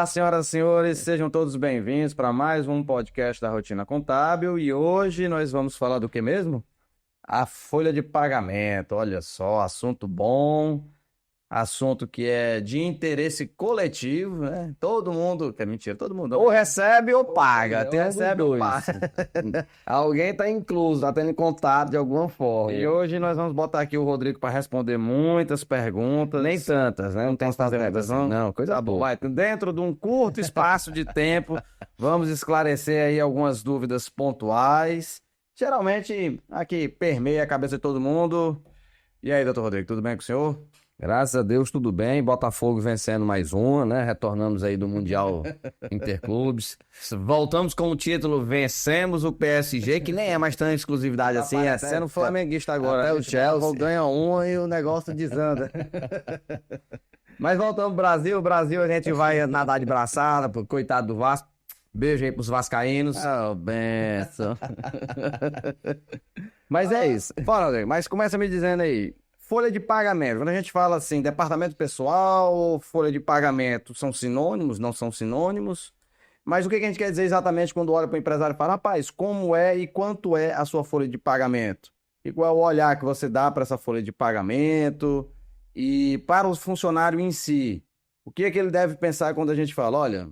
Olá, senhoras e senhores, sejam todos bem-vindos para mais um podcast da Rotina Contábil e hoje nós vamos falar do que mesmo? A folha de pagamento. Olha só, assunto bom, assunto que é de interesse coletivo, né? Todo mundo, que é mentira, todo mundo ou recebe ou paga, tem um dos Recebe ou dois. paga. Alguém está incluso, está tendo contato de alguma forma. E hoje nós vamos botar aqui o Rodrigo para responder muitas perguntas. Nem tantas, né? Não tem Posso fazer tantas muitas, assim. não? Não, coisa Tá bom, boa. vai. Dentro de um curto espaço de tempo, vamos esclarecer aí algumas dúvidas pontuais. Geralmente, aqui permeia a cabeça de todo mundo. E aí, doutor Rodrigo, tudo bem com o senhor? Graças a Deus, tudo bem. Botafogo vencendo mais uma, né? Retornamos aí do Mundial Interclubes. Voltamos com o título, vencemos o PSG, que nem é mais tão exclusividade assim. Tá É parecendo flamenguista agora. até né? o Chelsea ganha uma e o negócio desanda. Mas voltamos pro Brasil. O Brasil a gente vai nadar de braçada, coitado do Vasco. Beijo aí pros vascaínos. Ah, benção. Mas é isso. Fala, Rodrigo, mas começa me dizendo aí, folha de pagamento. Quando a gente fala assim, departamento pessoal, folha de pagamento, são sinônimos, não são sinônimos? Mas o que a gente quer dizer exatamente quando olha para o empresário e fala, rapaz, como é e quanto é a sua folha de pagamento? E qual é o olhar que você dá para essa folha de pagamento? E para o funcionário em si, o que é que ele deve pensar quando a gente fala, olha,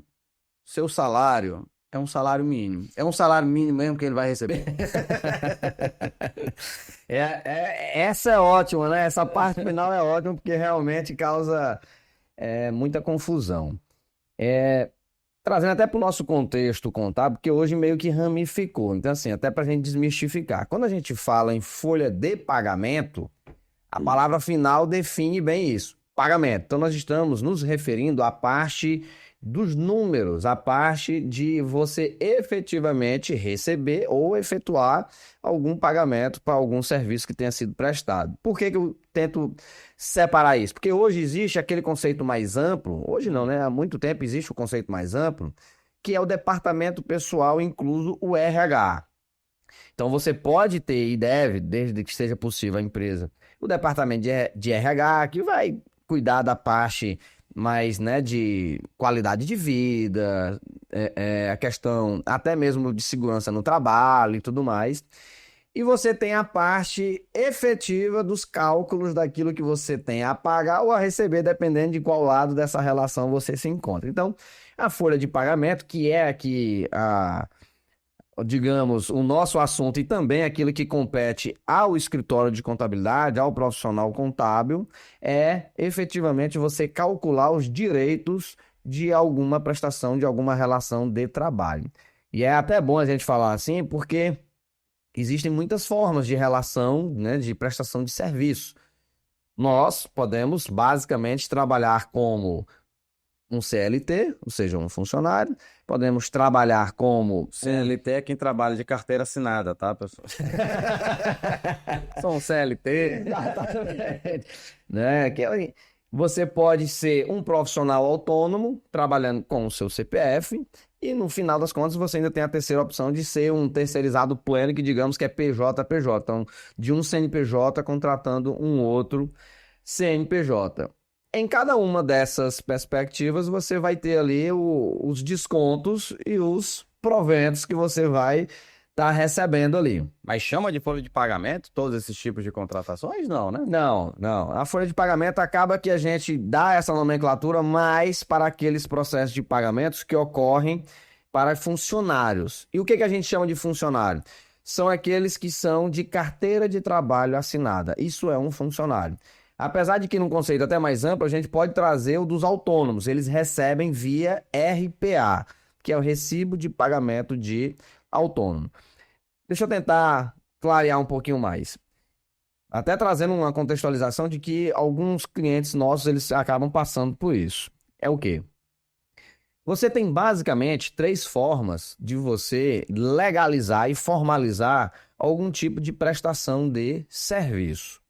seu salário é um salário mínimo. É um salário mínimo mesmo que ele vai receber. Essa é ótima, né? Essa parte final é ótima porque realmente causa muita confusão. Trazendo até para o nosso contexto contábil, porque hoje meio que ramificou. Então, assim, até para a gente desmistificar. Quando a gente fala em folha de pagamento, a palavra final define bem isso, pagamento. Então, nós estamos nos referindo à parte dos números, à parte de você efetivamente receber ou efetuar algum pagamento para algum serviço que tenha sido prestado. Por que eu tento separar isso? Porque hoje existe aquele conceito mais amplo, hoje não, né? Há muito tempo existe o conceito mais amplo, que é o departamento pessoal, incluso o RH. Então, você pode ter e deve, desde que seja possível a empresa, o departamento de RH, que vai cuidar da parte mais, né, de qualidade de vida, a questão até mesmo de segurança no trabalho e tudo mais. E você tem a parte efetiva dos cálculos daquilo que você tem a pagar ou a receber, dependendo de qual lado dessa relação você se encontra. Então, a folha de pagamento, que é aqui digamos, o nosso assunto e também aquilo que compete ao escritório de contabilidade, ao profissional contábil, é efetivamente você calcular os direitos de alguma prestação, de alguma relação de trabalho. E é até bom a gente falar assim, porque existem muitas formas de relação, né, de prestação de serviço. Nós podemos basicamente trabalhar como um CLT, ou seja, um funcionário. Podemos trabalhar como CLT é quem trabalha de carteira assinada, tá, pessoal? sou um CLT, exatamente, né? Você pode ser um profissional autônomo, trabalhando com o seu CPF, e no final das contas você ainda tem a terceira opção de ser um terceirizado pleno, que digamos que é PJ-PJ, então de um CNPJ contratando um outro CNPJ. Em cada uma dessas perspectivas, você vai ter ali os descontos e os proventos que você vai estar recebendo ali. Mas chama de folha de pagamento todos esses tipos de contratações? Não, né? Não, não. A folha de pagamento acaba que a gente dá essa nomenclatura mais para aqueles processos de pagamentos que ocorrem para funcionários. E o que a gente chama de funcionário? São aqueles que são de carteira de trabalho assinada. Isso é um funcionário. Apesar de que num conceito até mais amplo, a gente pode trazer o dos autônomos. Eles recebem via RPA, que é o Recibo de Pagamento de Autônomo. Deixa eu tentar clarear um pouquinho mais. Até trazendo uma contextualização de que alguns clientes nossos eles acabam passando por isso. É o quê? Você tem basicamente três formas de você legalizar e formalizar algum tipo de prestação de serviço.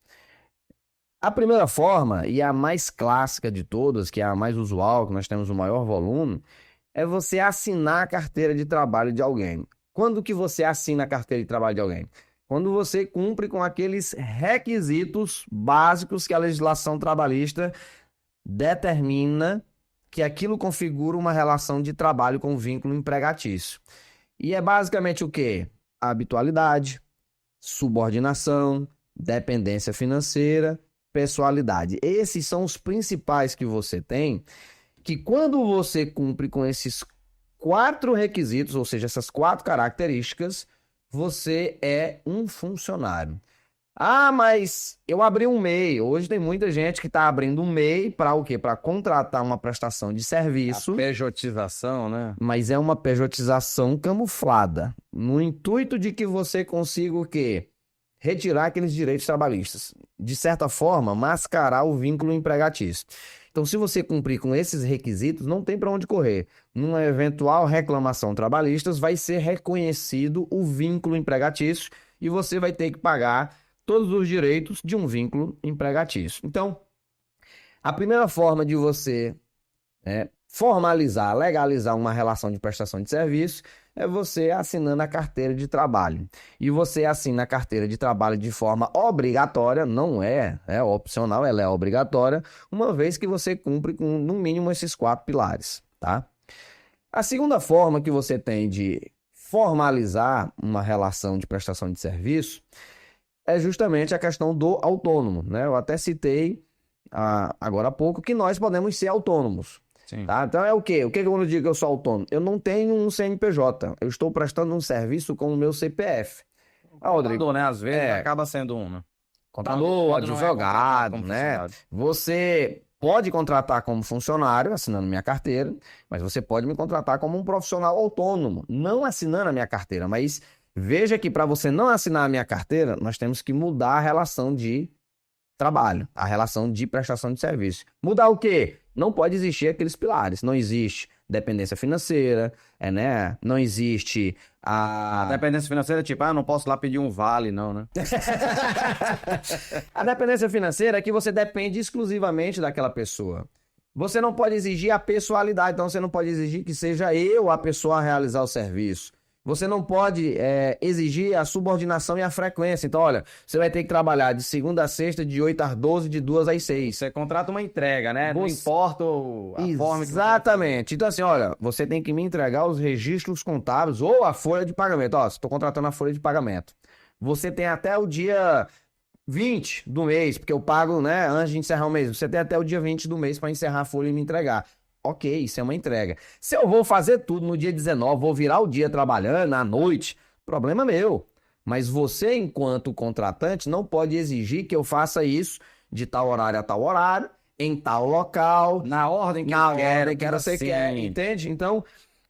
A primeira forma, e a mais clássica de todas, que é a mais usual, que nós temos o maior volume, é você assinar a carteira de trabalho de alguém. Quando que você assina a carteira de trabalho de alguém? Quando você cumpre com aqueles requisitos básicos que a legislação trabalhista determina que aquilo configura uma relação de trabalho com vínculo empregatício. E é basicamente o quê? Habitualidade, subordinação, dependência financeira, pessoalidade. Esses são os principais que você tem, que quando você cumpre com esses 4 requisitos, ou seja, essas 4 características, você é um funcionário. Ah, mas eu abri um MEI. Hoje tem muita gente que está abrindo um MEI para o quê? Para contratar uma prestação de serviço. A pejotização, né? Mas é uma pejotização camuflada, no intuito de que você consiga o quê? Retirar aqueles direitos trabalhistas. De certa forma, mascarar o vínculo empregatício. Então, se você cumprir com esses requisitos, não tem para onde correr. Numa eventual reclamação trabalhista, vai ser reconhecido o vínculo empregatício e você vai ter que pagar todos os direitos de um vínculo empregatício. Então, a primeira forma de você formalizar, legalizar uma relação de prestação de serviço é você assinando a carteira de trabalho. E você assina a carteira de trabalho de forma obrigatória, não é opcional, ela é obrigatória, uma vez que você cumpre com, no mínimo, esses 4 pilares, tá? A segunda forma que você tem de formalizar uma relação de prestação de serviço é justamente a questão do autônomo, né? Eu até citei agora há pouco que nós podemos ser autônomos. Sim. Tá? Então é o quê? O que quando eu digo que eu sou autônomo? Eu não tenho um CNPJ, eu estou prestando um serviço com o meu CPF. Rodrigo, Contador, né? Às vezes acaba sendo um, né? contador, advogado, né? Você pode contratar como funcionário, assinando minha carteira, mas você pode me contratar como um profissional autônomo, não assinando a minha carteira. Mas veja que para você não assinar a minha carteira, nós temos que mudar a relação de trabalho, a relação de prestação de serviço. Mudar o quê? Não pode existir aqueles pilares. Não existe dependência financeira, né? Não existe a dependência financeira, tipo, não posso lá pedir um vale, não, né? A dependência financeira é que você depende exclusivamente daquela pessoa. Você não pode exigir a pessoalidade, então você não pode exigir que seja eu a pessoa a realizar o serviço. Você não pode exigir a subordinação e a frequência. Então, olha, você vai ter que trabalhar de segunda a sexta, de 8 às 12, de 2 às 6. Você contrata uma entrega, né? Não importa a forma que... Exatamente. Então, assim, olha, você tem que me entregar os registros contábeis ou a folha de pagamento. Ó, estou contratando a folha de pagamento. Você tem até o dia 20 do mês, porque eu pago, né, antes de encerrar o mês. Você tem até o dia 20 do mês para encerrar a folha e me entregar. Ok, isso é uma entrega. Se eu vou fazer tudo no dia 19, vou virar o dia trabalhando, à noite, problema meu. Mas você, enquanto contratante, não pode exigir que eu faça isso de tal horário a tal horário, em tal local, na ordem que você quer, entende? Então,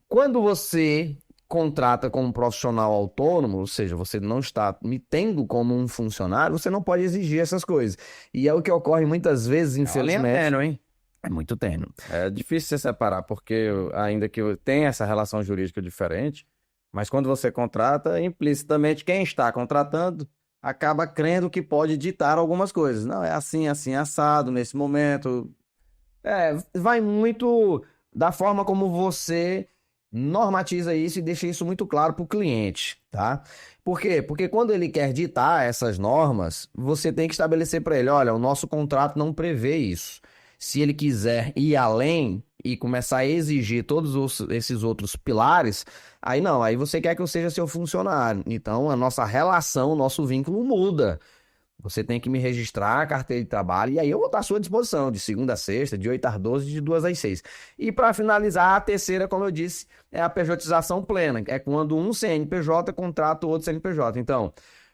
quando você contrata como um profissional autônomo, ou seja, você não está me tendo como um funcionário, você não pode exigir essas coisas. E é o que ocorre muitas vezes, infelizmente. Hein? É muito tênue. É difícil você separar, porque ainda que tenha essa relação jurídica diferente, mas quando você contrata, implicitamente quem está contratando acaba crendo que pode ditar algumas coisas. Não, é assim, assim, assado, nesse momento. Vai muito da forma como você normatiza isso e deixa isso muito claro para o cliente, tá? Por quê? Porque quando ele quer ditar essas normas, você tem que estabelecer para ele, olha, o nosso contrato não prevê isso. Se ele quiser ir além e começar a exigir todos esses outros pilares, aí não, aí você quer que eu seja seu funcionário. Então, a nossa relação, o nosso vínculo muda. Você tem que me registrar a carteira de trabalho e aí eu vou estar à sua disposição, de segunda a sexta, de 8 às 12, de 2 às 6. E para finalizar, a terceira, como eu disse, é a pejotização plena. É quando um CNPJ contrata o outro CNPJ. Então,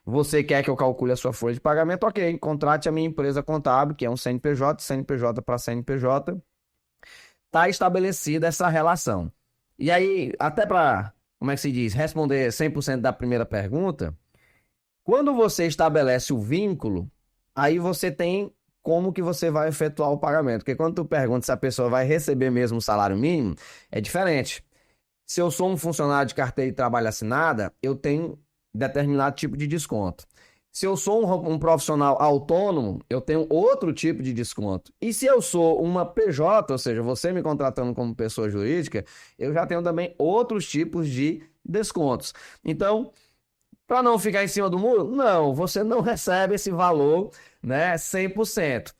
você quer que eu calcule a sua folha de pagamento? Ok, contrate a minha empresa contábil, que é um CNPJ, CNPJ para CNPJ. Está estabelecida essa relação. E aí, até para, como é que se diz, responder 100% da primeira pergunta, quando você estabelece o vínculo, aí você tem como que você vai efetuar o pagamento. Porque quando tu pergunta se a pessoa vai receber mesmo o salário mínimo, é diferente. Se eu sou um funcionário de carteira de trabalho assinada, eu tenho determinado tipo de desconto. Se eu sou um profissional autônomo, eu tenho outro tipo de desconto. E se eu sou uma PJ, ou seja, você me contratando como pessoa jurídica, eu já tenho também outros tipos de descontos. Então, para não ficar em cima do muro, não, você não recebe esse valor, né, 100%.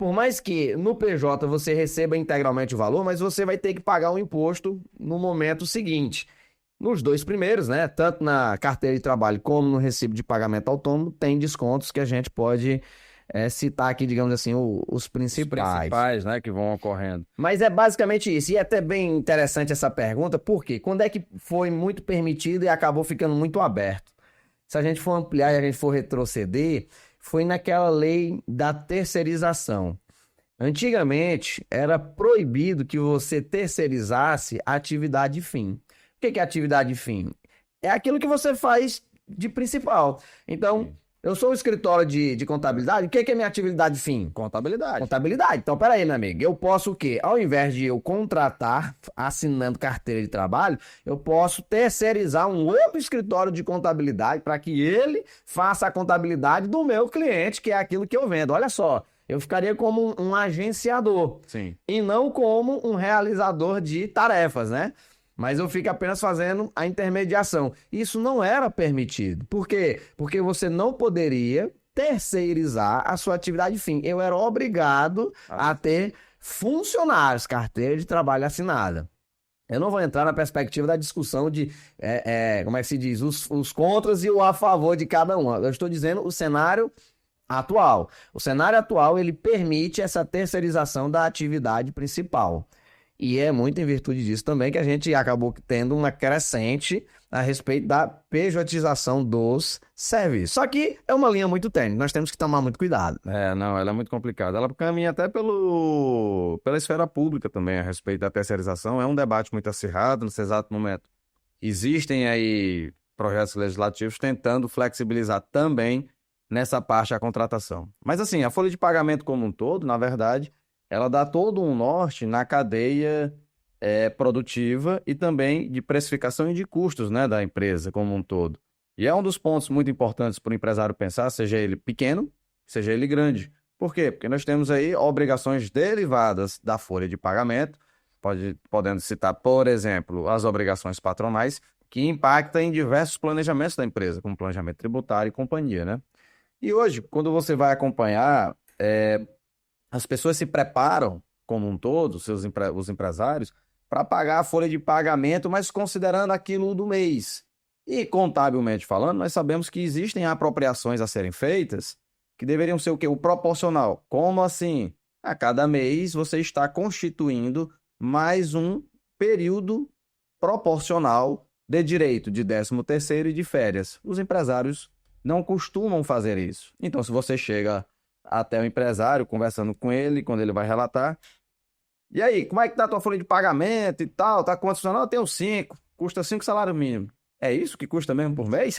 Por mais que no PJ você receba integralmente o valor, mas você vai ter que pagar o imposto no momento seguinte. Nos dois primeiros, né? Tanto na carteira de trabalho como no recibo de pagamento autônomo, tem descontos que a gente pode citar aqui, digamos assim, os Os principais. principais, né, que vão ocorrendo. Mas é basicamente isso. E é até bem interessante essa pergunta, porque quando é que foi muito permitido e acabou ficando muito aberto? Se a gente for ampliar e a gente for retroceder, foi naquela lei da terceirização. Antigamente, era proibido que você terceirizasse a atividade fim. O que é atividade fim? É aquilo que você faz de principal. Então, eu sou um escritório de contabilidade. O que é minha atividade fim? Contabilidade. Contabilidade. Então, peraí, meu amigo. Eu posso o quê? Ao invés de eu contratar, assinando carteira de trabalho, eu posso terceirizar um outro escritório de contabilidade para que ele faça a contabilidade do meu cliente, que é aquilo que eu vendo. Olha só, eu ficaria como um agenciador Sim. e não como um realizador de tarefas, né? Mas eu fico apenas fazendo a intermediação. Isso não era permitido. Por quê? Porque você não poderia terceirizar a sua atividade fim. Eu era obrigado a ter funcionários, carteira de trabalho assinada. Eu não vou entrar na perspectiva da discussão de, como é que se diz, os contras e o a favor de cada um. Eu estou dizendo o cenário atual. O cenário atual, ele permite essa terceirização da atividade principal. E é muito em virtude disso também que a gente acabou tendo uma crescente a respeito da pejotização dos serviços. Só que é uma linha muito tênue, nós temos que tomar muito cuidado. Não, ela é muito complicada. Ela caminha até pela esfera pública também a respeito da terceirização. É um debate muito acirrado nesse exato momento. Existem aí projetos legislativos tentando flexibilizar também nessa parte a contratação. Mas assim, a folha de pagamento como um todo, na verdade, ela dá todo um norte na cadeia produtiva e também de precificação e de custos, né, da empresa como um todo. E é um dos pontos muito importantes para o empresário pensar, seja ele pequeno, seja ele grande. Por quê? Porque nós temos aí obrigações derivadas da folha de pagamento, podendo citar, por exemplo, as obrigações patronais, que impactam em diversos planejamentos da empresa, como planejamento tributário e companhia, né? E hoje, quando você vai acompanhar, as pessoas se preparam, como um todo, os empresários, para pagar a folha de pagamento, mas considerando aquilo do mês. E, contabilmente falando, nós sabemos que existem apropriações a serem feitas que deveriam ser o quê? O proporcional. Como assim? A cada mês você está constituindo mais um período proporcional de direito de 13º e de férias. Os empresários não costumam fazer isso. Então, se você chega até o empresário, conversando com ele, quando ele vai relatar, e aí, como é que tá a tua folha de pagamento e tal? Tá quantos funcionários? Eu tenho 5, custa 5 salário mínimo. É isso que custa mesmo por mês?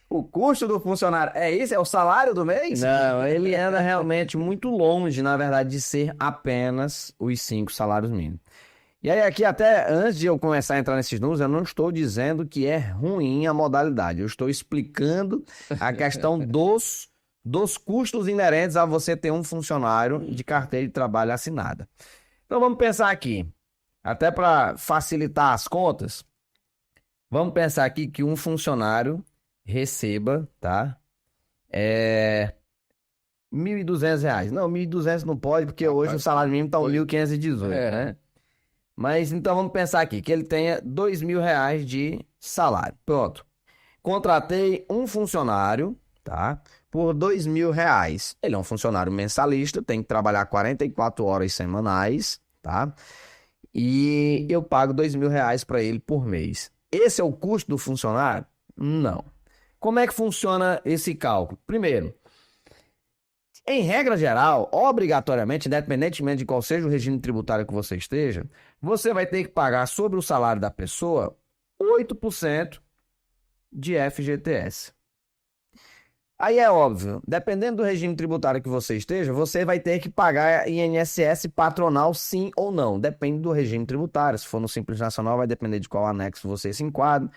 O custo do funcionário é isso? É o salário do mês? Não, ele anda realmente muito longe, na verdade, de ser apenas os 5 salários mínimos. E aí, aqui, até antes de eu começar a entrar nesses números, eu não estou dizendo que é ruim a modalidade. Eu estou explicando a questão dos custos inerentes a você ter um funcionário de carteira de trabalho assinada. Então, vamos pensar aqui, até para facilitar as contas, vamos pensar aqui que um funcionário receba, tá? R$ 1.200. Não, 1.200 não pode, porque hoje o salário mínimo está em 1.518, né? Mas então vamos pensar aqui, que ele tenha R$ 2.000 de salário. Pronto. Contratei um funcionário, tá? Por R$ 2.000. Ele é um funcionário mensalista, tem que trabalhar 44 horas semanais, tá? E eu pago R$ 2.000 para ele por mês. Esse é o custo do funcionário? Não. Como é que funciona esse cálculo? Primeiro, em regra geral, obrigatoriamente, independentemente de qual seja o regime tributário que você esteja, você vai ter que pagar sobre o salário da pessoa 8% de FGTS. Aí é óbvio, dependendo do regime tributário que você esteja, você vai ter que pagar INSS patronal sim ou não. Depende do regime tributário. Se for no Simples Nacional, vai depender de qual anexo você se enquadra.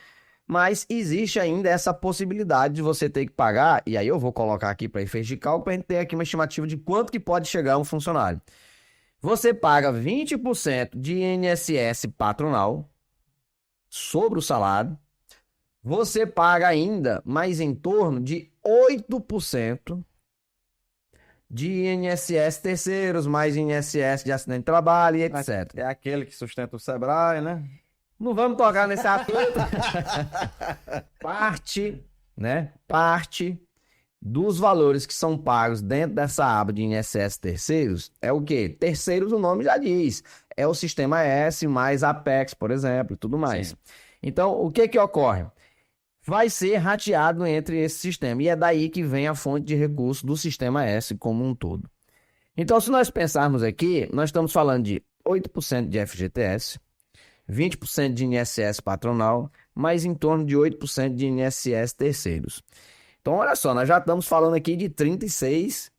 Mas existe ainda essa possibilidade de você ter que pagar, e aí eu vou colocar aqui para efeito de cálculo, para a gente ter aqui uma estimativa de quanto que pode chegar um funcionário. Você paga 20% de INSS patronal sobre o salário, você paga ainda mais em torno de 8% de INSS terceiros, mais INSS de acidente de trabalho e etc. É aquele que sustenta o Sebrae, né? Não vamos tocar nesse assunto. Parte dos valores que são pagos dentro dessa aba de INSS terceiros é o quê? Terceiros, o nome já diz. É o Sistema S mais Apex, por exemplo, e tudo mais. Sim. Então, o que ocorre? Vai ser rateado entre esse sistema. E é daí que vem a fonte de recurso do Sistema S como um todo. Então, se nós pensarmos aqui, nós estamos falando de 8% de FGTS, 20% de INSS patronal, mais em torno de 8% de INSS terceiros. Então, olha só, nós já estamos falando aqui de 36%.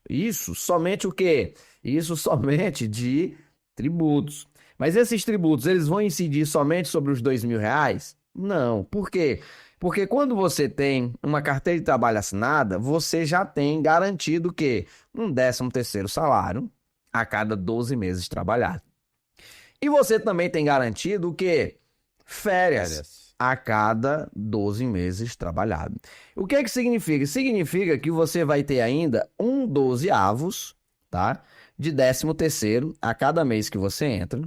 Isso somente o quê? Isso somente de tributos. Mas esses tributos, eles vão incidir somente sobre os R$ 2.000? Não. Por quê? Porque quando você tem uma carteira de trabalho assinada, você já tem garantido o quê? Um 13º salário a cada 12 meses trabalhado. E você também tem garantido o quê? Férias a cada 12 meses trabalhado. O que significa? Significa que você vai ter ainda um 12avos, tá? De 13º a cada mês que você entra.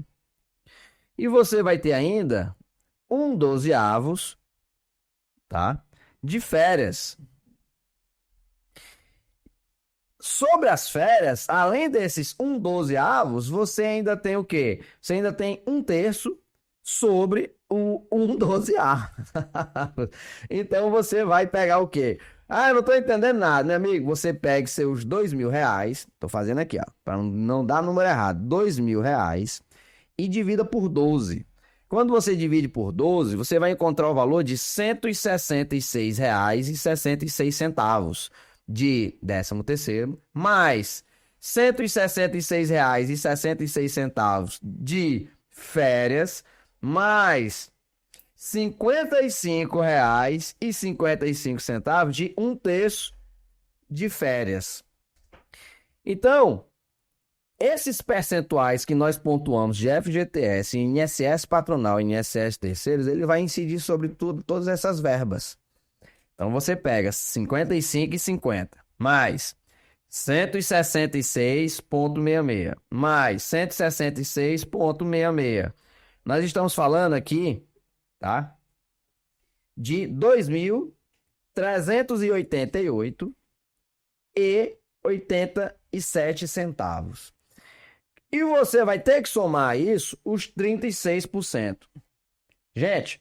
E você vai ter ainda um 12avos, tá? De férias. Sobre as férias, além desses 1/12avos, você ainda tem o quê? Você ainda tem 1/3 sobre o 1/12avos. Então você vai pegar o quê? Ah, eu não tô entendendo nada, meu amigo. Você pega seus R$ 2.000, tô fazendo aqui, ó, para não dar número errado, R$ 2.000 e divida por 12. Quando você divide por 12, você vai encontrar o valor de R$ 166,66 de 13º, mais R$ 166,66 de férias, mais R$ 55,55 de 1/3 de férias. Então, esses percentuais que nós pontuamos de FGTS, INSS patronal e INSS terceiros, ele vai incidir sobre todas essas verbas. Então você pega 55 e 50, mais 166,66, mais 166,66. Nós estamos falando aqui, tá? De 2.388,87. E você vai ter que somar a isso os 36%. Gente,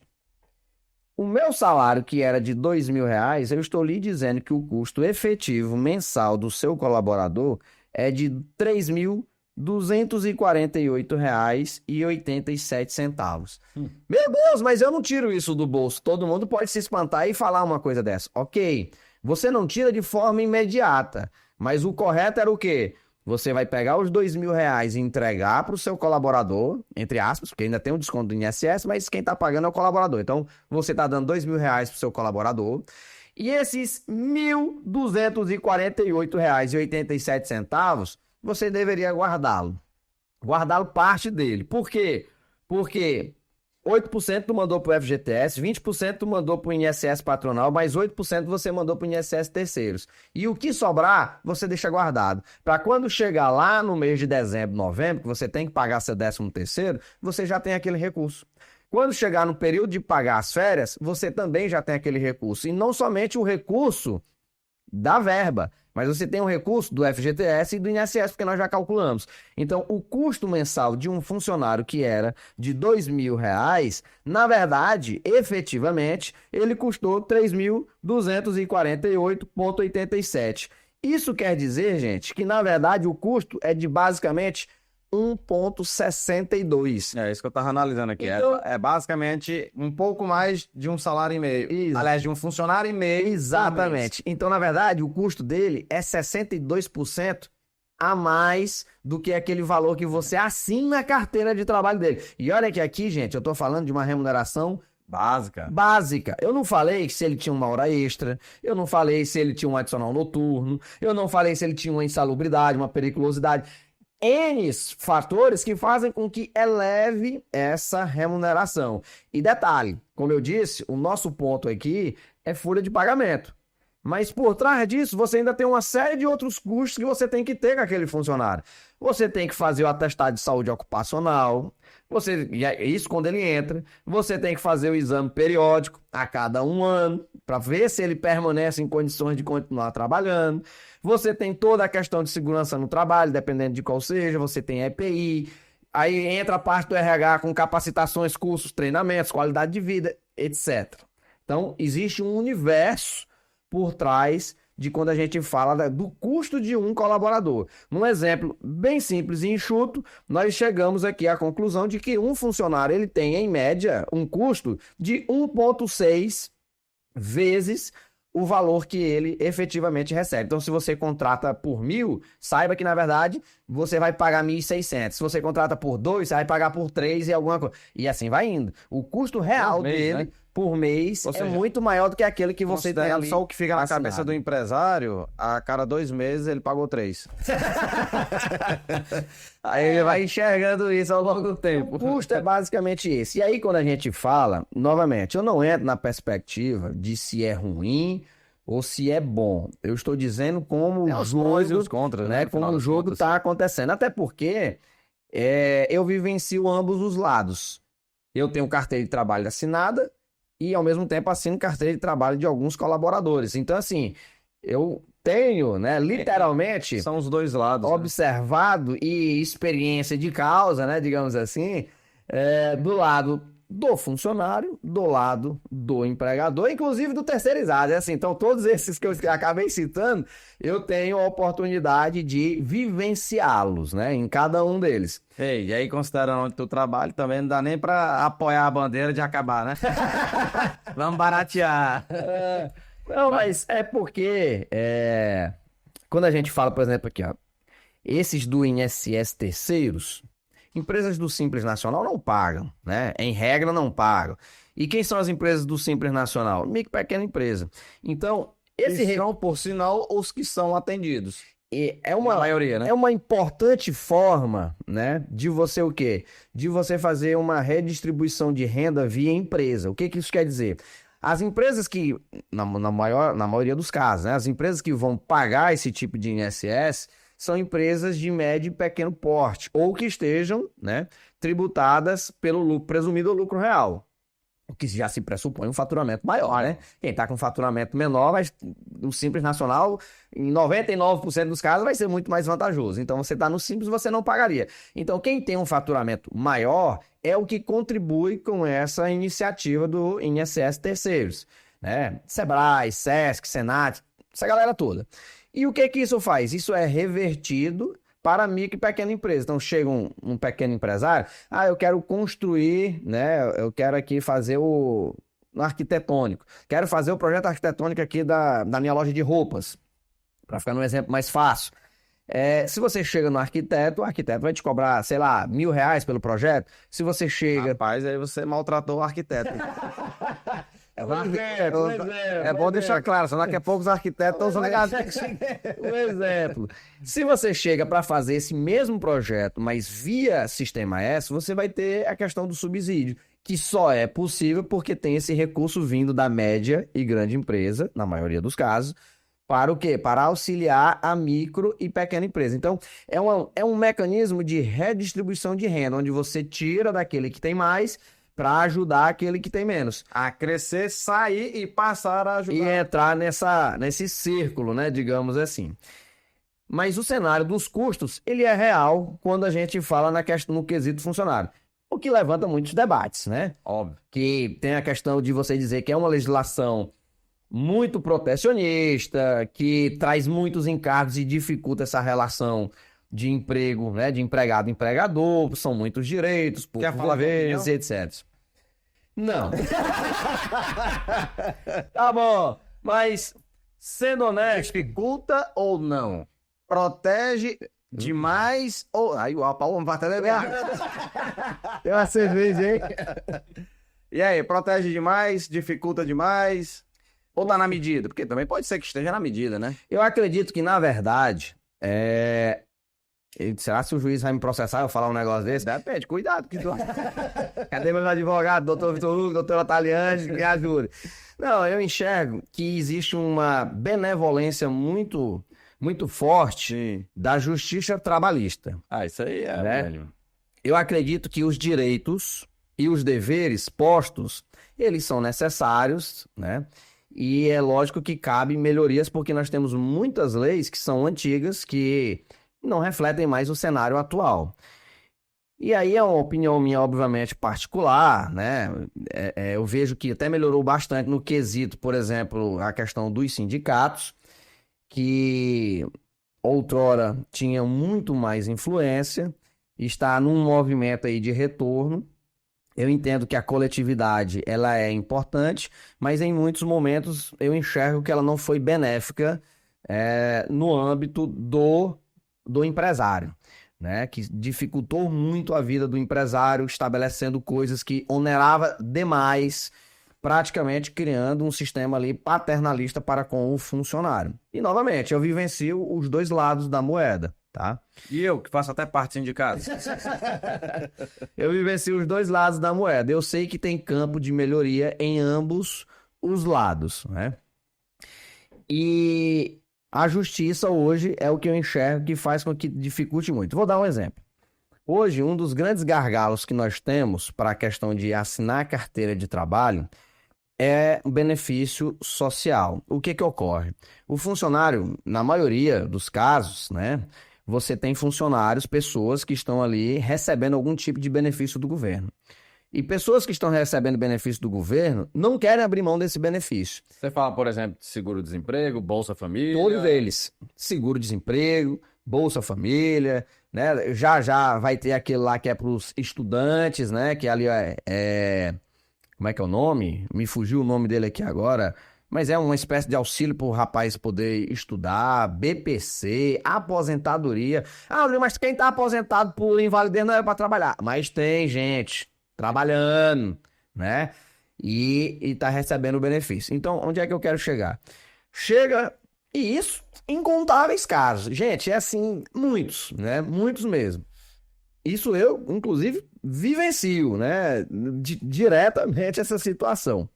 o meu salário, que era de R$ 2.000, eu estou lhe dizendo que o custo efetivo mensal do seu colaborador é de R$ 3.248,87. Meu Deus, mas eu não tiro isso do bolso. Todo mundo pode se espantar e falar uma coisa dessa. Ok, você não tira de forma imediata, mas o correto era o quê? Você vai pegar os R$ 2.000 e entregar para o seu colaborador, entre aspas, porque ainda tem um desconto do INSS, mas quem está pagando é o colaborador. Então, você está dando R$ 2.000 para o seu colaborador. E esses R$ 1.248,87, você deveria guardá-lo. Guardá-lo parte dele. Por quê? Porque 8% tu mandou para o FGTS, 20% tu mandou para o INSS patronal, mais 8% você mandou para o INSS terceiros. E o que sobrar, você deixa guardado. Para quando chegar lá no mês de dezembro, novembro, que você tem que pagar seu 13º, você já tem aquele recurso. Quando chegar no período de pagar as férias, você também já tem aquele recurso. E não somente o recurso da verba, mas você tem um recurso do FGTS e do INSS, porque nós já calculamos. Então, o custo mensal de um funcionário que era de R$ 2.000, na verdade, efetivamente, ele custou R$ 3.248,87. Isso quer dizer, gente, que na verdade o custo é de basicamente 1,62. É isso que eu estava analisando aqui. Então, é basicamente um pouco mais de um salário e meio. Isso. Aliás, de um funcionário e meio. Exatamente. Então, na verdade, o custo dele é 62% a mais do que aquele valor que você assina a carteira de trabalho dele. E olha que aqui, gente, eu estou falando de uma remuneração básica. Eu não falei se ele tinha uma hora extra, eu não falei se ele tinha um adicional noturno, eu não falei se ele tinha uma insalubridade, uma periculosidade. N fatores que fazem com que eleve essa remuneração. E detalhe, como eu disse, o nosso ponto aqui é folha de pagamento. Mas por trás disso, você ainda tem uma série de outros custos que você tem que ter com aquele funcionário. Você tem que fazer o atestado de saúde ocupacional, isso quando ele entra. Você tem que fazer o exame periódico a cada 1 ano, para ver se ele permanece em condições de continuar trabalhando. Você tem toda a questão de segurança no trabalho, dependendo de qual seja. Você tem EPI. Aí entra a parte do RH com capacitações, cursos, treinamentos, qualidade de vida, etc. Então, existe um universo por trás de quando a gente fala do custo de um colaborador. Num exemplo bem simples e enxuto, nós chegamos aqui à conclusão de que um funcionário ele tem, em média, um custo de 1,6 vezes o valor que ele efetivamente recebe. Então, se você contrata por 1.000, saiba que, na verdade, você vai pagar 1.600. Se você contrata por 2, você vai pagar por 3 e alguma coisa. E assim vai indo. O custo real dele, né, por mês, é muito maior do que aquele que você tem ali. Só o que fica na cabeça do empresário, a cada 2 meses ele pagou 3. Aí ele vai enxergando isso ao longo do tempo. O custo é basicamente esse. E aí, quando a gente fala, novamente, eu não entro na perspectiva de se é ruim ou se é bom. Eu estou dizendo como os prós e os contras, né? Como o jogo está acontecendo. Até porque eu vivencio ambos os lados. Eu tenho carteira de trabalho assinada e, ao mesmo tempo, assino carteira de trabalho de alguns colaboradores. Então, assim, eu tenho, né, literalmente... São os dois lados. Observado, né? E experiência de causa, né, digamos assim, do lado do funcionário, do lado do empregador, inclusive do terceirizado. É assim, então, todos esses que eu acabei citando, eu tenho a oportunidade de vivenciá-los, né, em cada um deles. Ei, e aí, considerando onde tu trabalha, também não dá nem pra apoiar a bandeira de acabar, né? Vamos baratear. Não, mas é porque quando a gente fala, por exemplo, aqui, ó, esses do INSS terceiros, empresas do Simples Nacional não pagam, né? Em regra, não pagam. E quem são as empresas do Simples Nacional? Micro e pequena empresa. Então, são, por sinal, os que são atendidos. É uma maioria, né? É uma importante forma, né, de você o quê? De você fazer uma redistribuição de renda via empresa. O que isso quer dizer? As empresas que, na maioria dos casos, né, as empresas que vão pagar esse tipo de INSS são empresas de médio e pequeno porte, ou que estejam, né, tributadas pelo presumido lucro real. O que já se pressupõe um faturamento maior, né? Quem está com faturamento menor, no Simples Nacional, em 99% dos casos, vai ser muito mais vantajoso. Então, você está no Simples, você não pagaria. Então, quem tem um faturamento maior é o que contribui com essa iniciativa do INSS terceiros, né? Sebrae, Sesc, Senat, essa galera toda. E o que isso faz? Isso é revertido para micro e pequena empresa. Então, chega um pequeno empresário, eu quero construir, né? Eu quero aqui fazer o arquitetônico. Quero fazer o projeto arquitetônico aqui da minha loja de roupas, para ficar num exemplo mais fácil. Se você chega no arquiteto, o arquiteto vai te cobrar, sei lá, R$1.000 pelo projeto. Se você chega... Rapaz, aí você maltratou o arquiteto. É bom deixar claro, senão daqui a pouco os arquitetos estão negativos. Um exemplo. Se você chega para fazer esse mesmo projeto, mas via Sistema S, você vai ter a questão do subsídio, que só é possível porque tem esse recurso vindo da média e grande empresa, na maioria dos casos, para o quê? Para auxiliar a micro e pequena empresa. Então, é um mecanismo de redistribuição de renda, onde você tira daquele que tem mais para ajudar aquele que tem menos. A crescer, sair e passar a ajudar. E entrar nesse círculo, né, digamos assim. Mas o cenário dos custos, ele é real quando a gente fala no quesito funcionário. O que levanta muitos debates, né? Óbvio. Que tem a questão de você dizer que é uma legislação muito protecionista, que traz muitos encargos e dificulta essa relação de emprego, né, de empregado e empregador, são muitos direitos, por vezes, etc. Não. Tá bom, mas sendo honesto... Dificulta ou não? Protege demais ou... Aí o Paulo vai até beber. Tem uma cerveja, hein? E aí, protege demais, dificulta demais ou dá na medida? Porque também pode ser que esteja na medida, né? Eu acredito que, na verdade, Será que o juiz vai me processar eu falar um negócio desse? Depende, cuidado. Cadê meus advogados, doutor Vitor Hugo, doutora Taliane, me ajude. Não, eu enxergo que existe uma benevolência muito, muito forte da justiça trabalhista. Isso aí é, né? velho. Eu acredito que os direitos e os deveres postos, eles são necessários, né? E é lógico que cabem melhorias, porque nós temos muitas leis que são antigas, que não refletem mais o cenário atual. E aí é uma opinião minha, obviamente, particular, né? Eu vejo que até melhorou bastante no quesito, por exemplo, a questão dos sindicatos, que outrora tinham muito mais influência, está num movimento aí de retorno. Eu entendo que a coletividade ela é importante, mas em muitos momentos eu enxergo que ela não foi benéfica no âmbito do empresário, né? Que dificultou muito a vida do empresário, estabelecendo coisas que onerava demais, praticamente criando um sistema ali paternalista para com o funcionário. E novamente, eu vivencio os dois lados da moeda. Tá? E eu, que faço até parte do sindicato. Eu vivencio os dois lados da moeda. Eu sei que tem campo de melhoria em ambos os lados, né? E a justiça hoje é o que eu enxergo que faz com que dificulte muito. Vou dar um exemplo. Hoje, um dos grandes gargalos que nós temos para a questão de assinar a carteira de trabalho é o benefício social. O que ocorre? O funcionário, na maioria dos casos, né? Você tem funcionários, pessoas que estão ali recebendo algum tipo de benefício do governo. E pessoas que estão recebendo benefício do governo não querem abrir mão desse benefício. Você fala, por exemplo, de seguro-desemprego, Bolsa Família... Todos eles. Seguro-desemprego, Bolsa Família, né? Já vai ter aquele lá que é para os estudantes, né? Que ali como é que é o nome? Me fugiu o nome dele aqui agora... Mas é uma espécie de auxílio para o rapaz poder estudar, BPC, aposentadoria. Rodrigo, mas quem está aposentado por invalidez não é para trabalhar. Mas tem gente trabalhando, né? E está recebendo o benefício. Então, onde é que eu quero chegar? Chega, e isso, incontáveis casos. Gente, é assim, muitos, né? Muitos mesmo. Isso eu, inclusive, vivencio, né? Diretamente essa situação.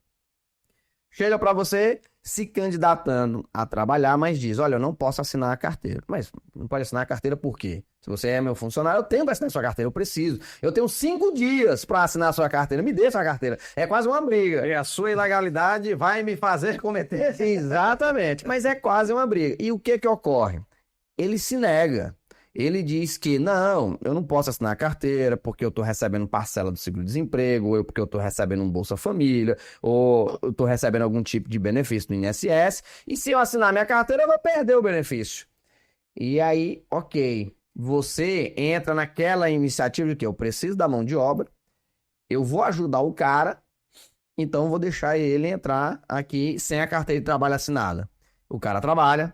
Chega para você se candidatando a trabalhar, mas diz, olha, eu não posso assinar a carteira. Mas não pode assinar a carteira por quê? Se você é meu funcionário, eu tenho que assinar a sua carteira, eu preciso. Eu tenho 5 dias para assinar a sua carteira, me dê essa carteira. É quase uma briga. E a sua ilegalidade vai me fazer cometer... Exatamente, mas é quase uma briga. E o que ocorre? Ele se nega. Ele diz que, não, eu não posso assinar a carteira porque eu estou recebendo parcela do seguro-desemprego, ou porque eu estou recebendo um Bolsa Família, ou eu estou recebendo algum tipo de benefício do INSS, e se eu assinar minha carteira, eu vou perder o benefício. E aí, ok, você entra naquela iniciativa de que eu preciso da mão de obra, eu vou ajudar o cara, então eu vou deixar ele entrar aqui sem a carteira de trabalho assinada. O cara trabalha,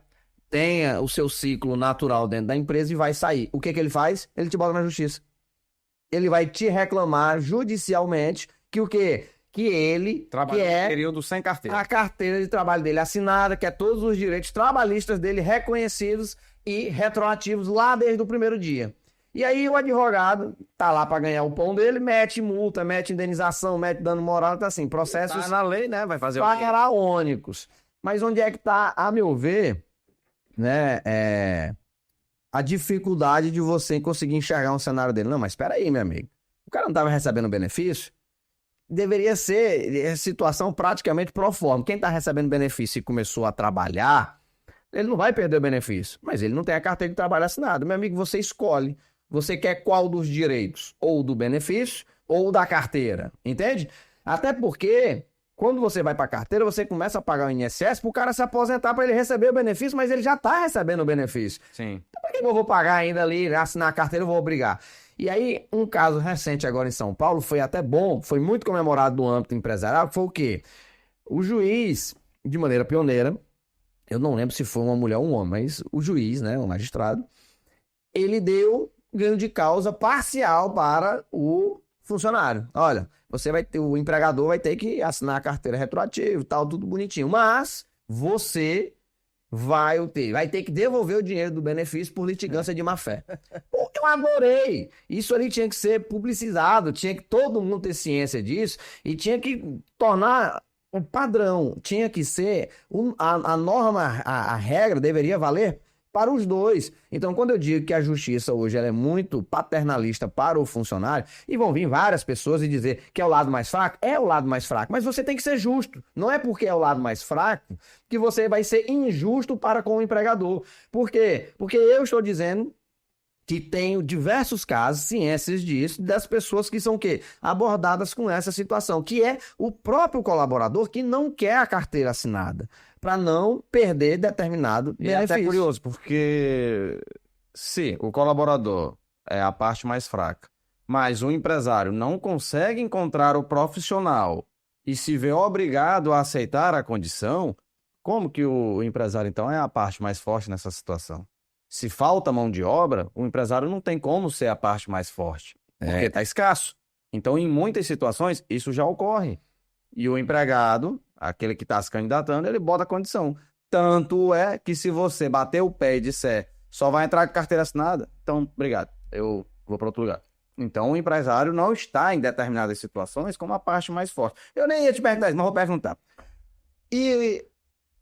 tenha o seu ciclo natural dentro da empresa e vai sair. O que ele faz? Ele te bota na justiça. Ele vai te reclamar judicialmente que o quê? Que ele quer período sem carteira. A carteira de trabalho dele assinada, que é todos os direitos trabalhistas dele reconhecidos e retroativos lá desde o primeiro dia. E aí o advogado tá lá para ganhar o pão dele, mete multa, mete indenização, mete dano moral, tá assim, processos... Tá na lei, né? Vai fazer o quê? Faraônicos. Mas onde é que tá, a meu ver... né, a dificuldade de você conseguir enxergar um cenário dele. Não, mas espera aí, meu amigo. O cara não estava recebendo benefício? Deveria ser situação praticamente pro forma. Quem está recebendo benefício e começou a trabalhar, ele não vai perder o benefício, mas ele não tem a carteira de trabalho assinada. Meu amigo, você escolhe. Você quer qual dos direitos? Ou do benefício ou da carteira, entende? Até porque... quando você vai para a carteira, você começa a pagar o INSS para o cara se aposentar para ele receber o benefício, mas ele já está recebendo o benefício. Sim. Então, para que eu vou pagar ainda ali, assinar a carteira, eu vou obrigar? E aí, um caso recente agora em São Paulo, foi até bom, foi muito comemorado no âmbito empresarial, foi o quê? O juiz, de maneira pioneira, eu não lembro se foi uma mulher ou um homem, mas o juiz, né, o magistrado, ele deu ganho de causa parcial para o funcionário. Olha, você vai ter, o empregador vai ter que assinar a carteira retroativa e tal, tudo bonitinho. Mas você vai ter que devolver o dinheiro do benefício por litigância de má-fé. Pô, eu adorei! Isso ali tinha que ser publicizado, tinha que todo mundo ter ciência disso e tinha que tornar um padrão, tinha que ser a norma, a regra deveria valer para os dois. Então, quando eu digo que a justiça hoje ela é muito paternalista para o funcionário, e vão vir várias pessoas e dizer que é o lado mais fraco, é o lado mais fraco, mas você tem que ser justo. Não é porque é o lado mais fraco que você vai ser injusto para com o empregador. Por quê? Porque eu estou dizendo que tenho diversos casos, ciências disso, das pessoas que são o quê? Abordadas com essa situação, que é o próprio colaborador que não quer a carteira assinada, para não perder determinado E é benefício. até curioso, porque se o colaborador é a parte mais fraca, mas o empresário não consegue encontrar o profissional e se vê obrigado a aceitar a condição, como que o empresário, então, é a parte mais forte nessa situação? Se falta mão de obra, o empresário não tem como ser a parte mais forte, porque está escasso. Então, em muitas situações, isso já ocorre. E o empregado, aquele que está se candidatando, ele bota a condição. Tanto é que se você bater o pé e disser só vai entrar com carteira assinada, então, obrigado, eu vou para outro lugar. Então, o empresário não está em determinadas situações como a parte mais forte. Eu nem ia te perguntar isso, mas vou perguntar. E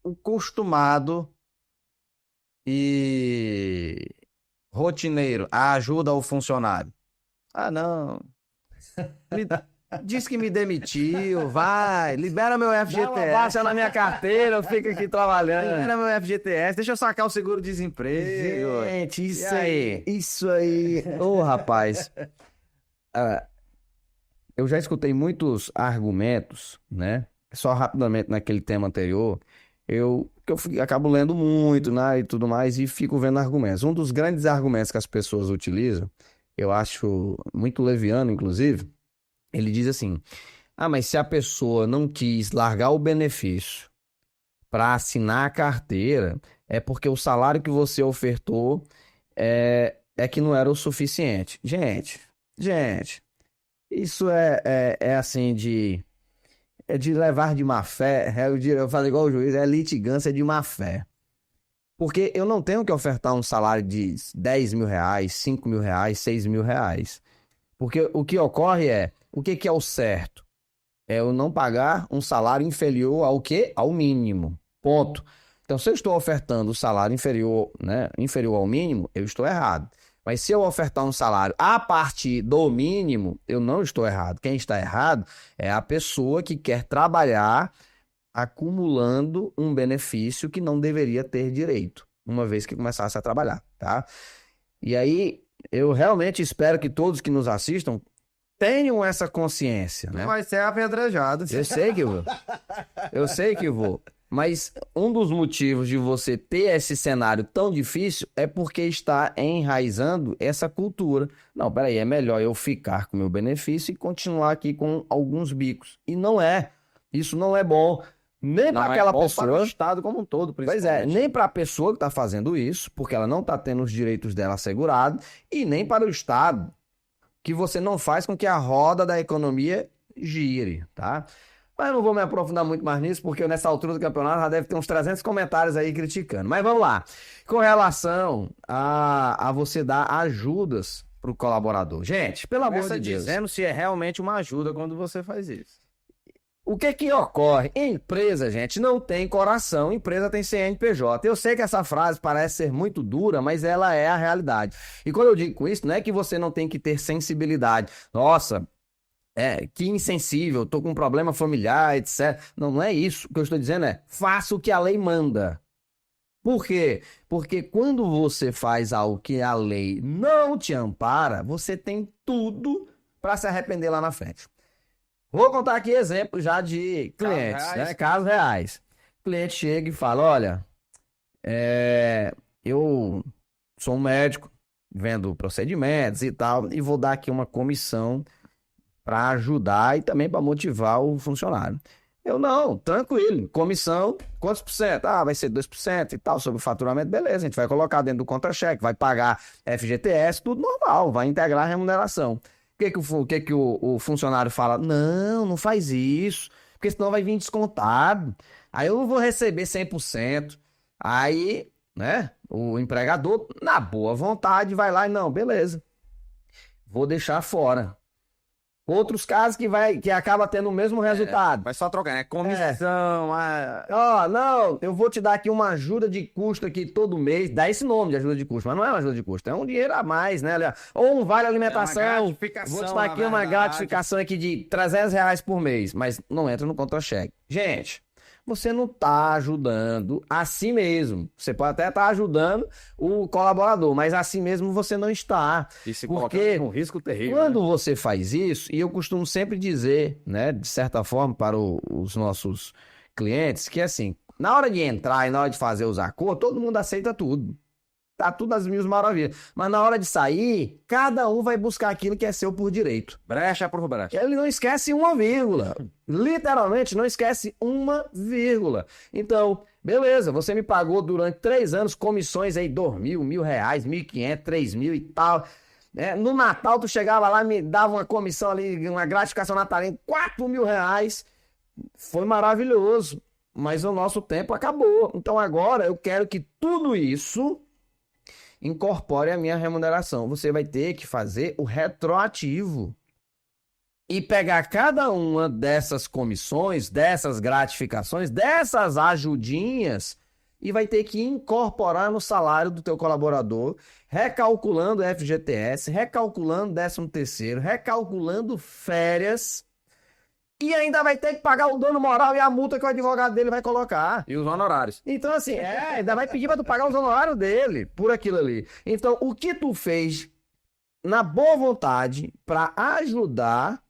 o costumado e rotineiro ajuda o funcionário? Ah, não. Diz que me demitiu, vai, libera meu FGTS. Baixa na minha carteira, eu fico aqui trabalhando. Libera meu FGTS, deixa eu sacar o seguro-desemprego. Gente, E aí? isso aí. Ô, rapaz. Eu já escutei muitos argumentos, né? Só rapidamente naquele tema anterior, acabo lendo muito, né, e tudo mais, e fico vendo argumentos. Um dos grandes argumentos que as pessoas utilizam, eu acho muito leviano, inclusive, ele diz assim: ah, mas se a pessoa não quis largar o benefício para assinar a carteira, é porque o salário que você ofertou é que não era o suficiente. Gente, isso é assim é de levar de má fé. Eu falo igual o juiz, é litigância de má fé. Porque eu não tenho que ofertar um salário de 10 mil reais, 5 mil reais, 6 mil reais. Porque o que ocorre o que é o certo? É eu não pagar um salário inferior ao quê? Ao mínimo. Ponto. Então, se eu estou ofertando o salário inferior, né, inferior ao mínimo, eu estou errado. Mas se eu ofertar um salário a partir do mínimo, eu não estou errado. Quem está errado é a pessoa que quer trabalhar acumulando um benefício que não deveria ter direito, uma vez que começasse a trabalhar, tá? E aí, eu realmente espero que todos que nos assistam tenham essa consciência, né? Vai ser apedrejado. Eu sei que vou. Eu sei que vou. Mas um dos motivos de você ter esse cenário tão difícil é porque está enraizando essa cultura. Não, peraí, é melhor eu ficar com o meu benefício e continuar aqui com alguns bicos. E não é. Isso não é bom. Nem para aquela pessoa. Para o Estado como um todo, Pois é, nem para a pessoa que está fazendo isso, porque ela não está tendo os direitos dela assegurados, e nem para o Estado, que você não faz com que a roda da economia gire, tá? Mas eu não vou me aprofundar muito mais nisso, porque nessa altura do campeonato já deve ter uns 300 comentários aí criticando. Mas vamos lá. Com relação a você dar ajudas para o colaborador. Gente, pelo amor de Deus. Dizendo se é realmente uma ajuda quando você faz isso. O que ocorre? Empresa, gente, não tem coração, empresa tem CNPJ. Eu sei que essa frase parece ser muito dura, mas ela é a realidade. E quando eu digo com isso, não é que você não tem que ter sensibilidade. Nossa, que insensível, tô com um problema familiar, etc. Não, não é isso. O que eu estou dizendo é, faça o que a lei manda. Por quê? Porque quando você faz algo que a lei não te ampara, você tem tudo para se arrepender lá na frente. Vou contar aqui exemplos já de clientes, né? Casos reais. O cliente chega e fala, olha, eu sou um médico, vendo procedimentos e tal, e vou dar aqui uma comissão para ajudar e também para motivar o funcionário. Eu não, tranquilo, comissão, quantos por cento? Ah, vai ser 2% e tal, sobre o faturamento, beleza, a gente vai colocar dentro do contra-cheque, vai pagar FGTS, tudo normal, vai integrar a remuneração. O que o funcionário fala? Não faz isso, porque senão vai vir descontado. Aí eu não vou receber 100%. Aí, né, o empregador, na boa vontade, vai lá e não, beleza, vou deixar fora. Outros casos que acaba tendo o mesmo resultado. Vai só trocar, né? Comissão, Ó, não, eu vou te dar aqui uma ajuda de custo aqui todo mês. Dá esse nome de ajuda de custo, mas não é uma ajuda de custo, é um dinheiro a mais, né? Ou um vale alimentação. É uma gratificação, Vou te dar aqui uma gratificação aqui de R$ 300 por mês, mas não entra no contra-cheque. Gente, você não está ajudando a si mesmo. Você pode até estar ajudando o colaborador, mas a si mesmo você não está. E se Porque coloca um risco terrível. quando né? você faz isso, e eu costumo sempre dizer, né, de certa forma, para os nossos clientes, que assim, na hora de entrar e na hora de fazer os acordos, todo mundo aceita tudo. Tá tudo às mil maravilhas. Mas na hora de sair, cada um vai buscar aquilo que é seu por direito. Brecha por brecha. Ele não esquece uma vírgula. Literalmente, não esquece uma vírgula. Então, beleza, você me pagou durante 3 anos comissões aí, R$ 2.000, R$ 1.000, 1.500, 3.000 e tal. No Natal, tu chegava lá, me dava uma comissão ali, uma gratificação natalina, R$ 4.000. Foi maravilhoso. Mas o nosso tempo acabou. Então agora eu quero que tudo isso incorpore a minha remuneração. Você vai ter que fazer o retroativo e pegar cada uma dessas comissões, dessas gratificações, dessas ajudinhas e vai ter que incorporar no salário do teu colaborador, recalculando FGTS, recalculando 13º, recalculando férias. E ainda vai ter que pagar o dano moral e a multa que o advogado dele vai colocar. E os honorários. Então, assim, ainda vai pedir pra tu pagar os honorários dele por aquilo ali. Então, o que tu fez na boa vontade pra ajudar,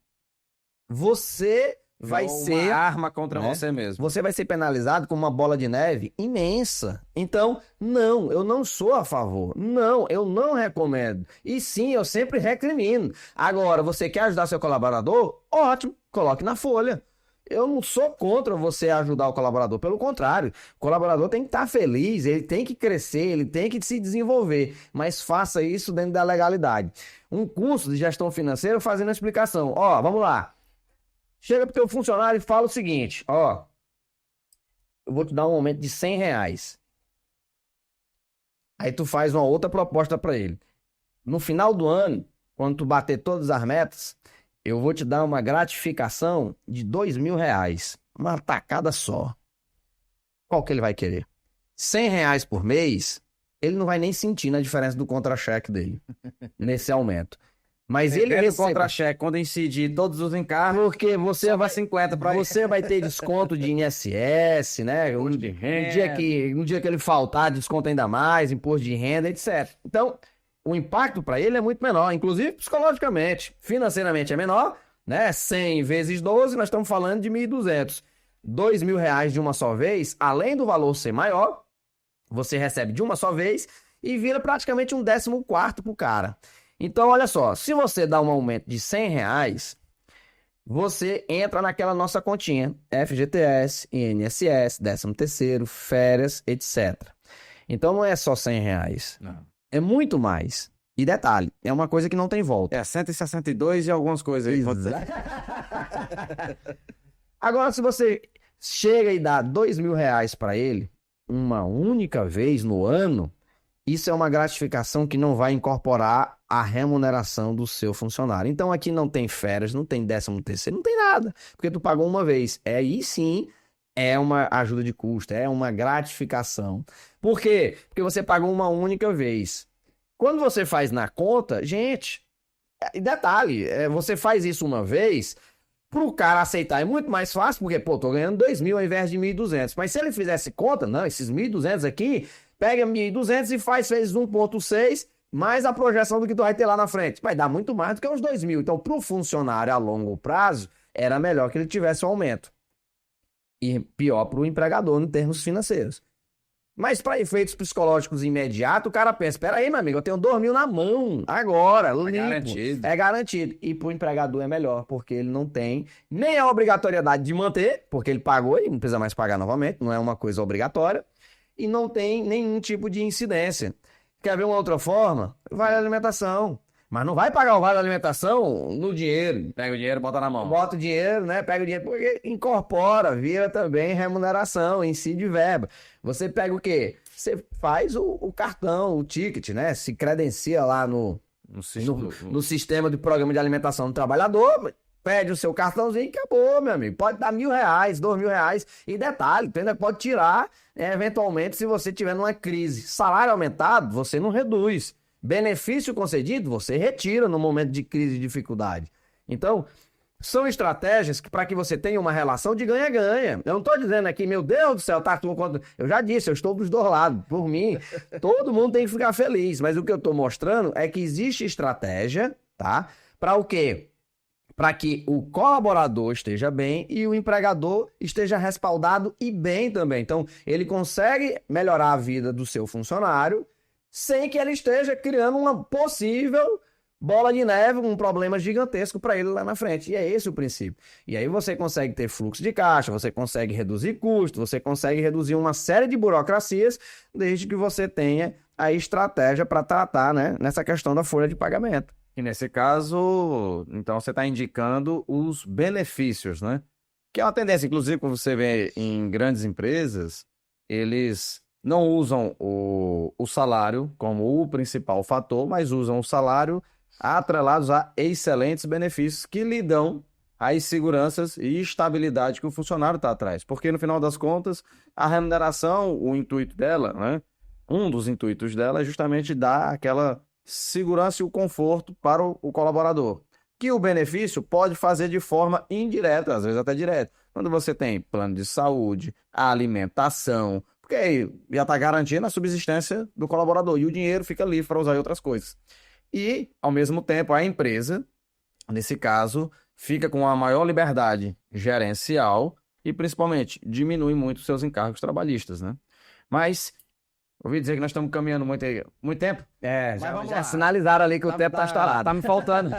você vai ser uma arma contra né? você mesmo. Você vai ser penalizado com uma bola de neve imensa. Então, não, eu não sou a favor. Não, eu não recomendo. E sim, eu sempre recrimino. Agora, você quer ajudar seu colaborador? Ótimo, coloque na folha. Eu não sou contra você ajudar o colaborador, pelo contrário, o colaborador tem que estar feliz, ele tem que crescer, ele tem que se desenvolver, mas faça isso dentro da legalidade. Um curso de gestão financeira fazendo a explicação. Ó, vamos lá. Chega pro teu funcionário e fala o seguinte, ó, eu vou te dar um aumento de R$ 100. Aí tu faz uma outra proposta para ele. No final do ano, quando tu bater todas as metas, eu vou te dar uma gratificação de R$ 2.000, uma tacada só. Qual que ele vai querer? R$ 100 por mês, ele não vai nem sentir na diferença do contra-cheque dele, nesse aumento. Mas ele recebe contra-cheque, quando incidir todos os encargos, porque você vai 50 para você vai ter desconto de INSS, né? Imposto de renda. No dia que ele faltar, desconto ainda mais, imposto de renda, etc. Então, o impacto para ele é muito menor, inclusive psicologicamente. Financeiramente é menor, né? 100 vezes 12, nós estamos falando de 1.200. R$ 2.000 de uma só vez, além do valor ser maior, você recebe de uma só vez e vira praticamente um 14º pro cara. Então, olha só, se você dá um aumento de R$ 100, você entra naquela nossa continha, FGTS, INSS, 13º, férias, etc. Então, não é só R$ 100. Não. É muito mais. E detalhe, é uma coisa que não tem volta. É 162 e algumas coisas aí. vou dizer. Agora, se você chega e dá R$ 2.000 para ele, uma única vez no ano, isso é uma gratificação que não vai incorporar a remuneração do seu funcionário. Então aqui não tem férias, não tem 13º, não tem nada, porque tu pagou uma vez. Aí sim é uma ajuda de custo, é uma gratificação. Por quê? Porque você pagou uma única vez. Quando você faz na conta, gente, e detalhe, você faz isso uma vez, pro cara aceitar é muito mais fácil, porque, pô, tô ganhando 2.000 ao invés de 1.200. Mas se ele fizesse conta, não, esses 1.200 aqui, pega 1.200 e faz vezes 1,6, mais a projeção do que tu vai ter lá na frente. Vai dar muito mais do que uns 2.000. Então, pro funcionário a longo prazo, era melhor que ele tivesse um aumento. E pior pro empregador em termos financeiros. Mas para efeitos psicológicos imediatos, o cara pensa, espera aí, meu amigo, eu tenho 2.000 na mão, agora, limpo. Garantido. É garantido. E pro empregador é melhor, porque ele não tem nem a obrigatoriedade de manter, porque ele pagou e não precisa mais pagar novamente, não é uma coisa obrigatória, e não tem nenhum tipo de incidência. Quer ver uma outra forma? Vale alimentação. Mas não vai pagar o vale alimentação no dinheiro. Pega o dinheiro e bota na mão. Bota o dinheiro, né? Pega o dinheiro, porque incorpora, vira também remuneração em si de verba. Você pega o quê? Você faz o cartão, o ticket, né? Se credencia lá no sistema de programa de alimentação do trabalhador, pede o seu cartãozinho e acabou, meu amigo. Pode dar R$ 1.000, R$ 2.000. E detalhe, tu ainda pode tirar, eventualmente, se você tiver numa crise. Salário aumentado, você não reduz. Benefício concedido, você retira no momento de crise e dificuldade. Então, são estratégias que para que você tenha uma relação de ganha-ganha. Eu não estou dizendo aqui, meu Deus do céu, tá tudo contra... Eu já disse, eu estou dos dois lados. Por mim, todo mundo tem que ficar feliz. Mas o que eu estou mostrando é que existe estratégia, tá? Para o quê? Para que o colaborador esteja bem e o empregador esteja respaldado e bem também. Então, ele consegue melhorar a vida do seu funcionário sem que ele esteja criando uma possível bola de neve, um problema gigantesco para ele lá na frente. E é esse o princípio. E aí você consegue ter fluxo de caixa, você consegue reduzir custos, você consegue reduzir uma série de burocracias, desde que você tenha a estratégia para tratar, né, nessa questão da folha de pagamento. E nesse caso, então você está indicando os benefícios, né? Que é uma tendência, inclusive, quando você vê em grandes empresas, eles não usam o salário como o principal fator, mas usam o salário atrelados a excelentes benefícios que lhe dão as seguranças e estabilidade que o funcionário está atrás. Porque, no final das contas, a remuneração, o intuito dela, né? Um dos intuitos dela é justamente dar aquela segurança e o conforto para o colaborador. Que o benefício pode fazer de forma indireta, às vezes até direta. Quando você tem plano de saúde, alimentação, porque aí já está garantindo a subsistência do colaborador e o dinheiro fica livre para usar em outras coisas. E, ao mesmo tempo, a empresa, nesse caso, fica com a maior liberdade gerencial e, principalmente, diminui muito os seus encargos trabalhistas, né? Mas, ouvi dizer que nós estamos caminhando muito tempo. Já sinalizaram ali que o tempo está estourado. Tá me faltando.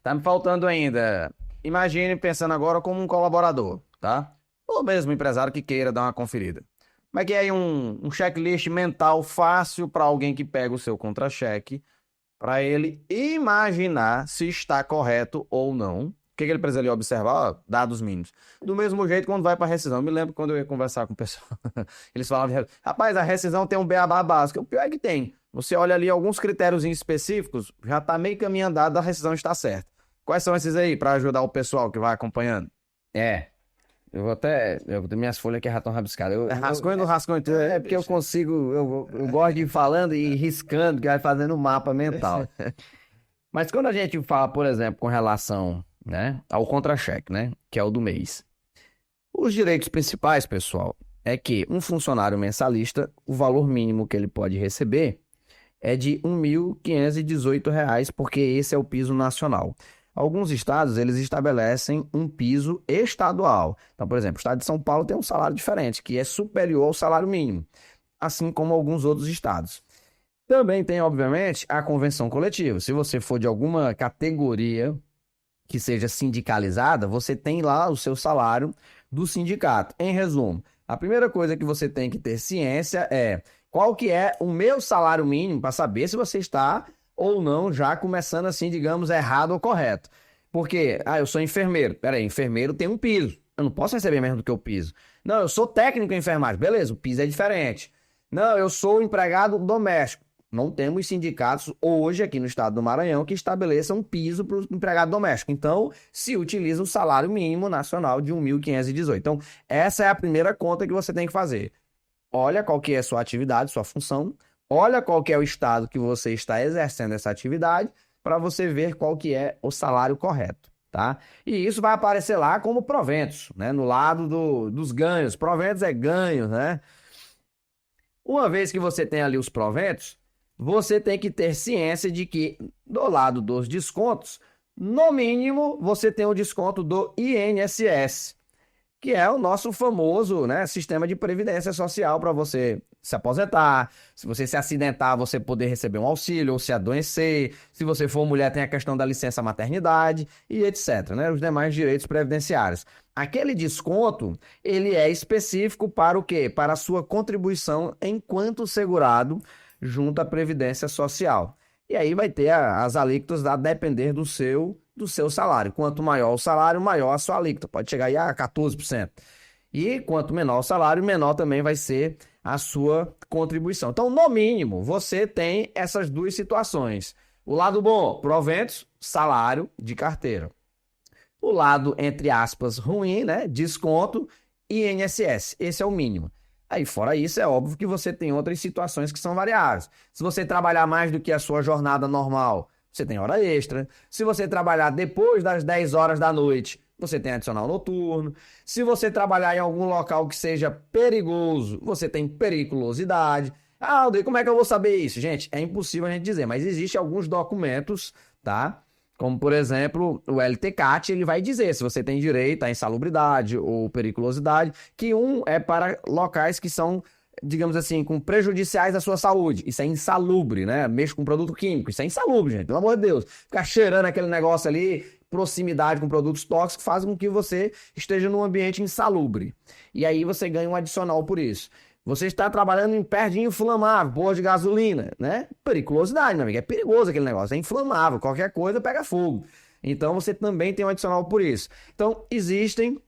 Tá me faltando ainda. Imagine pensando agora como um colaborador, tá? Ou mesmo empresário que queira dar uma conferida. Como é que é aí um checklist mental fácil para alguém que pega o seu contra-cheque, para ele imaginar se está correto ou não. O que ele precisa ali observar? Ó, dados mínimos. Do mesmo jeito quando vai para a rescisão. Eu me lembro quando eu ia conversar com o pessoal, eles falavam, rapaz, a rescisão tem um beabá básico. O pior é que tem. Você olha ali alguns critérios específicos, já está meio caminho andado, a rescisão está certa. Quais são esses aí para ajudar o pessoal que vai acompanhando? Minhas folhas aqui já estão rabiscadas. Rascunho no rascunho. É porque eu consigo, eu gosto de ir falando e riscando, que vai fazendo um mapa mental. Mas quando a gente fala, por exemplo, com relação, né, ao contra-cheque, né, que é o do mês. Os direitos principais, pessoal, é que um funcionário mensalista, o valor mínimo que ele pode receber é de R$ 1.518, porque esse é o piso nacional. Alguns estados, eles estabelecem um piso estadual. Então, por exemplo, o estado de São Paulo tem um salário diferente, que é superior ao salário mínimo, assim como alguns outros estados. Também tem, obviamente, a convenção coletiva. Se você for de alguma categoria que seja sindicalizada, você tem lá o seu salário do sindicato. Em resumo, a primeira coisa que você tem que ter ciência é qual que é o meu salário mínimo para saber se você está ou não, já começando assim, digamos, errado ou correto. Porque, eu sou enfermeiro. Peraí, enfermeiro tem um piso. Eu não posso receber menos do que o piso. Não, eu sou técnico em enfermagem. Beleza, o piso é diferente. Não, eu sou empregado doméstico. Não temos sindicatos hoje aqui no estado do Maranhão que estabeleçam um piso para o empregado doméstico. Então, se utiliza o salário mínimo nacional de R$ 1.518. Então, essa é a primeira conta que você tem que fazer. Olha qual que é a sua atividade, sua função. Olha qual que é o estado que você está exercendo essa atividade para você ver qual que é o salário correto, tá? E isso vai aparecer lá como proventos, né? No lado dos ganhos. Proventos é ganho, né? Uma vez que você tem ali os proventos, você tem que ter ciência de que do lado dos descontos, no mínimo, você tem o desconto do INSS, que é o nosso famoso, né, sistema de previdência social para você se aposentar, se você se acidentar, você poder receber um auxílio ou se adoecer, se você for mulher tem a questão da licença maternidade e etc, né, os demais direitos previdenciários. Aquele desconto, ele é específico para o quê? Para a sua contribuição enquanto segurado junto à Previdência Social. E aí vai ter as alíquotas a depender do seu salário. Quanto maior o salário, maior a sua alíquota. Pode chegar aí a 14%. E quanto menor o salário, menor também vai ser a sua contribuição. Então, no mínimo, você tem essas duas situações. O lado bom, proventos, salário de carteira. O lado, entre aspas, ruim, né? Desconto e INSS. Esse é o mínimo. Aí, fora isso, é óbvio que você tem outras situações que são variáveis. Se você trabalhar mais do que a sua jornada normal, você tem hora extra. Se você trabalhar depois das 10 horas da noite, você tem adicional noturno. Se você trabalhar em algum local que seja perigoso, você tem periculosidade. Ah, Aldo, como é que eu vou saber isso? Gente, é impossível a gente dizer, mas existem alguns documentos, tá? Como, por exemplo, o LTCAT, ele vai dizer se você tem direito à insalubridade ou periculosidade, que um é para locais que são, digamos assim, com prejudiciais à sua saúde. Isso é insalubre, né? Mexe com produto químico. Isso é insalubre, gente, pelo amor de Deus. Ficar cheirando aquele negócio ali, proximidade com produtos tóxicos, faz com que você esteja num ambiente insalubre. E aí você ganha um adicional por isso. Você está trabalhando em perto de inflamável, posto de gasolina, né? Periculosidade, meu amigo. É perigoso aquele negócio, é inflamável. Qualquer coisa pega fogo. Então você também tem um adicional por isso. Então existem,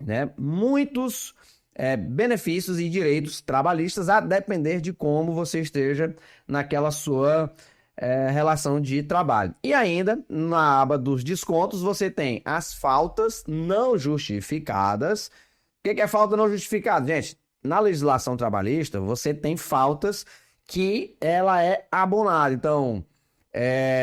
né, muitos benefícios e direitos trabalhistas a depender de como você esteja naquela sua relação de trabalho. E ainda, na aba dos descontos, você tem as faltas não justificadas. O que é falta não justificada, gente? Na legislação trabalhista, você tem faltas que ela é abonada. Então,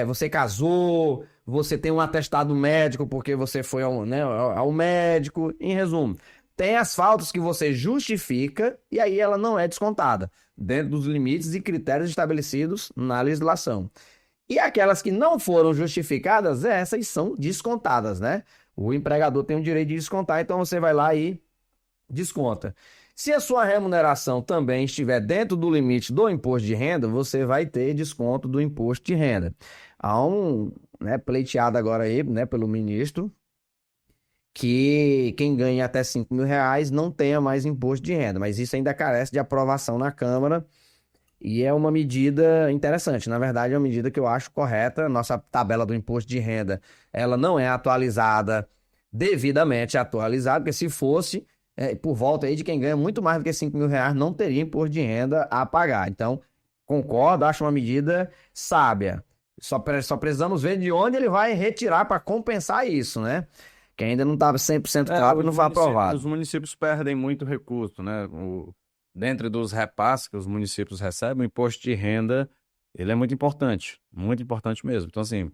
você casou, você tem um atestado médico porque você foi ao médico. Em resumo, tem as faltas que você justifica e aí ela não é descontada, dentro dos limites e critérios estabelecidos na legislação. E aquelas que não foram justificadas, essas são descontadas, né? O empregador tem o direito de descontar, então você vai lá e desconta. Se a sua remuneração também estiver dentro do limite do imposto de renda, você vai ter desconto do imposto de renda. Há pleiteado agora aí, né, pelo ministro, que quem ganha até R$ 5.000 não tenha mais imposto de renda, mas isso ainda carece de aprovação na Câmara e é uma medida interessante. Na verdade, é uma medida que eu acho correta. Nossa tabela do imposto de renda, ela não é atualizada, devidamente atualizada, porque se fosse por volta aí de quem ganha muito mais do que R$ 5.000 não teria imposto de renda a pagar. Então, concordo, acho uma medida sábia. Só precisamos ver de onde ele vai retirar para compensar isso, né? Que ainda não estava 100% claro e não foi aprovado. Os municípios perdem muito recurso, né? Dentro dos repasses que os municípios recebem, o imposto de renda, ele é muito importante mesmo. Então, assim,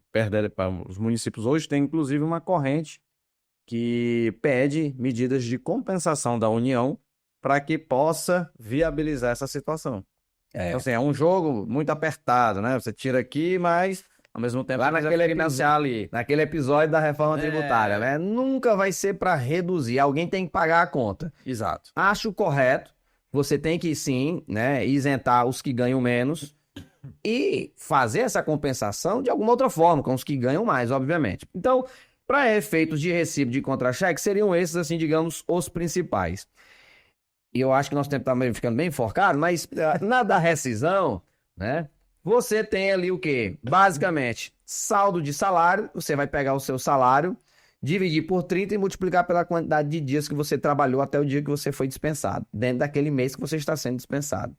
os municípios hoje têm, inclusive, uma corrente que pede medidas de compensação da União para que possa viabilizar essa situação. Então, assim, é um jogo muito apertado, né? Você tira aqui, mas ao mesmo tempo lá naquele episódio da reforma tributária, né? Nunca vai ser para reduzir, alguém tem que pagar a conta. Exato. Acho correto, você tem que sim, né, isentar os que ganham menos e fazer essa compensação de alguma outra forma, com os que ganham mais, obviamente. Então, para efeitos de recibo de contra-cheque, seriam esses, assim, digamos, os principais. E eu acho que nosso tempo está ficando bem enforcado, mas na da rescisão, né? Você tem ali o quê? Basicamente, saldo de salário, você vai pegar o seu salário, dividir por 30 e multiplicar pela quantidade de dias que você trabalhou até o dia que você foi dispensado, dentro daquele mês que você está sendo dispensado.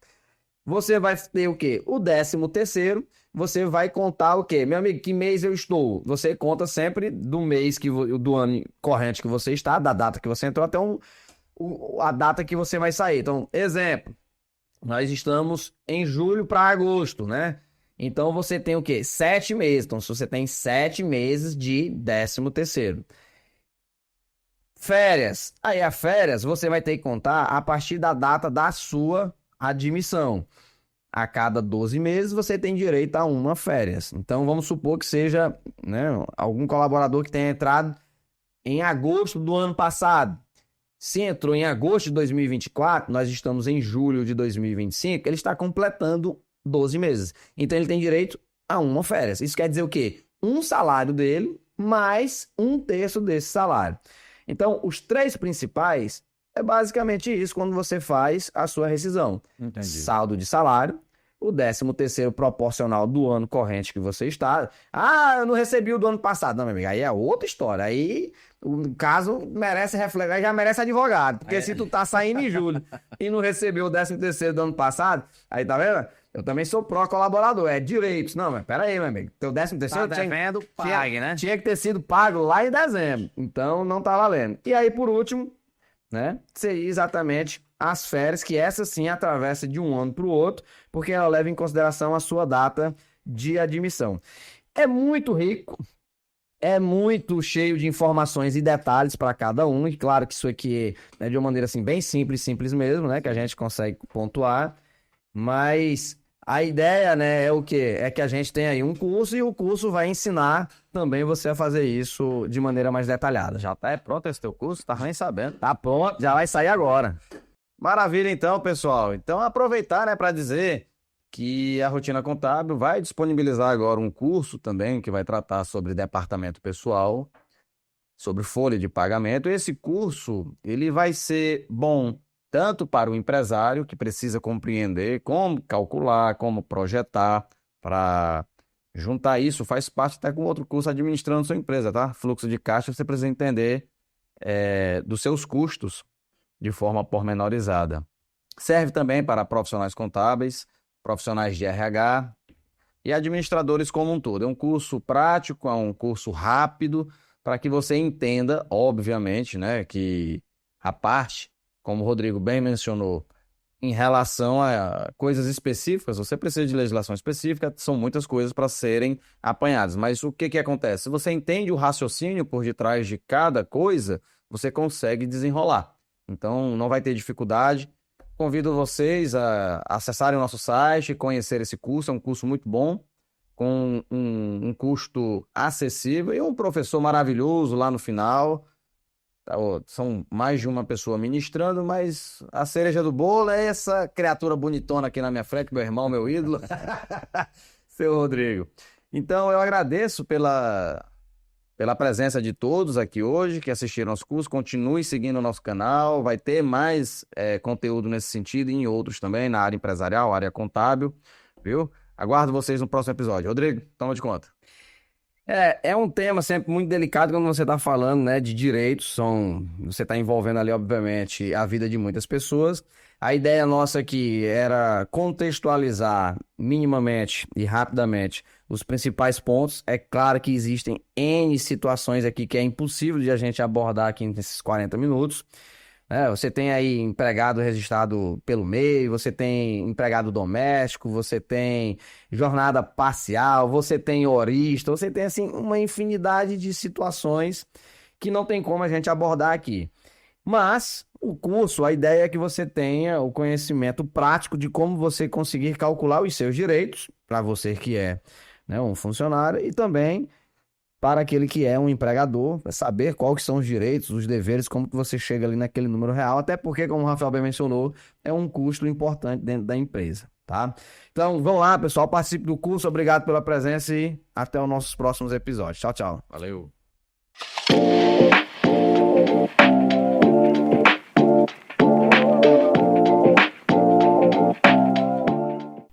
Você vai ter o quê? O 13º, você vai contar o quê? Meu amigo, que mês eu estou? Você conta sempre do mês, do ano corrente que você está, da data que você entrou, até a data que você vai sair. Então, exemplo, nós estamos em julho para agosto, né? Então, você tem o quê? 7 meses. Então, se você tem 7 meses de 13º. Férias. Aí, a férias, você vai ter que contar a partir da data da sua admissão. A cada 12 meses você tem direito a uma férias. Então vamos supor que seja, né, algum colaborador que tenha entrado em agosto do ano passado. Se entrou em agosto de 2024, nós estamos em julho de 2025, ele está completando 12 meses. Então ele tem direito a uma férias. Isso quer dizer o quê? Um salário dele mais 1/3 desse salário. Então os 3 principais é basicamente isso quando você faz a sua rescisão. Entendi. Saldo de salário, o 13º proporcional do ano corrente que você está. Ah, eu não recebi o do ano passado. Não, meu amigo, aí é outra história. Aí o caso merece reflexão, aí já merece advogado. Porque se tu tá saindo em julho e não recebeu o 13º do ano passado, aí tá vendo? Eu também sou pró-colaborador, é direitos. Não, mas peraí, meu amigo. Teu 13º Tá devendo, pague, né? tinha que ter sido pago lá em dezembro. Então não tá valendo. E aí, por último, né, seria exatamente as férias, que essa sim atravessa de um ano para o outro, porque ela leva em consideração a sua data de admissão. É muito rico, é muito cheio de informações e detalhes para cada um, e claro que isso aqui é de uma maneira assim bem simples mesmo, né, que a gente consegue pontuar, mas a ideia, né, é o quê? É que a gente tem aí um curso e o curso vai ensinar também você a fazer isso de maneira mais detalhada. Já tá pronto esse teu curso? Tá nem sabendo. Tá pronto, já vai sair agora. Maravilha, então, pessoal. Então, aproveitar, né, para dizer que a Rotina Contábil vai disponibilizar agora um curso também que vai tratar sobre departamento pessoal, sobre folha de pagamento. Esse curso, ele vai ser bom tanto para o empresário que precisa compreender como calcular, como projetar, para juntar isso, faz parte até com outro curso administrando sua empresa, tá? Fluxo de caixa, você precisa entender dos seus custos de forma pormenorizada. Serve também para profissionais contábeis, profissionais de RH e administradores como um todo. É um curso prático, é um curso rápido, para que você entenda, obviamente, né, que a parte, como o Rodrigo bem mencionou, em relação a coisas específicas, você precisa de legislação específica, são muitas coisas para serem apanhadas. Mas o que acontece? Se você entende o raciocínio por detrás de cada coisa, você consegue desenrolar. Então, não vai ter dificuldade. Convido vocês a acessarem o nosso site, conhecer esse curso. É um curso muito bom, com um custo acessível e um professor maravilhoso lá no final. São mais de uma pessoa ministrando, mas a cereja do bolo é essa criatura bonitona aqui na minha frente, meu irmão, meu ídolo, seu Rodrigo. Então, eu agradeço pela presença de todos aqui hoje que assistiram aos cursos. Continue seguindo o nosso canal, vai ter mais conteúdo nesse sentido e em outros também, na área empresarial, área contábil, viu? Aguardo vocês no próximo episódio. Rodrigo, toma de conta. É um tema sempre muito delicado quando você está falando, né, de direitos, você está envolvendo ali, obviamente, a vida de muitas pessoas. A ideia nossa aqui era contextualizar minimamente e rapidamente os principais pontos. É claro que existem N situações aqui que é impossível de a gente abordar aqui nesses 40 minutos. Você tem aí empregado registrado pelo MEI, você tem empregado doméstico, você tem jornada parcial, você tem horista, você tem assim uma infinidade de situações que não tem como a gente abordar aqui. Mas o curso, a ideia é que você tenha o conhecimento prático de como você conseguir calcular os seus direitos, para você que é, né, um funcionário, e também para aquele que é um empregador, saber quais são os direitos, os deveres, como que você chega ali naquele número real, até porque, como o Rafael bem mencionou, é um custo importante dentro da empresa, tá? Então, vão lá, pessoal, participe do curso, obrigado pela presença e até os nossos próximos episódios. Tchau, tchau. Valeu.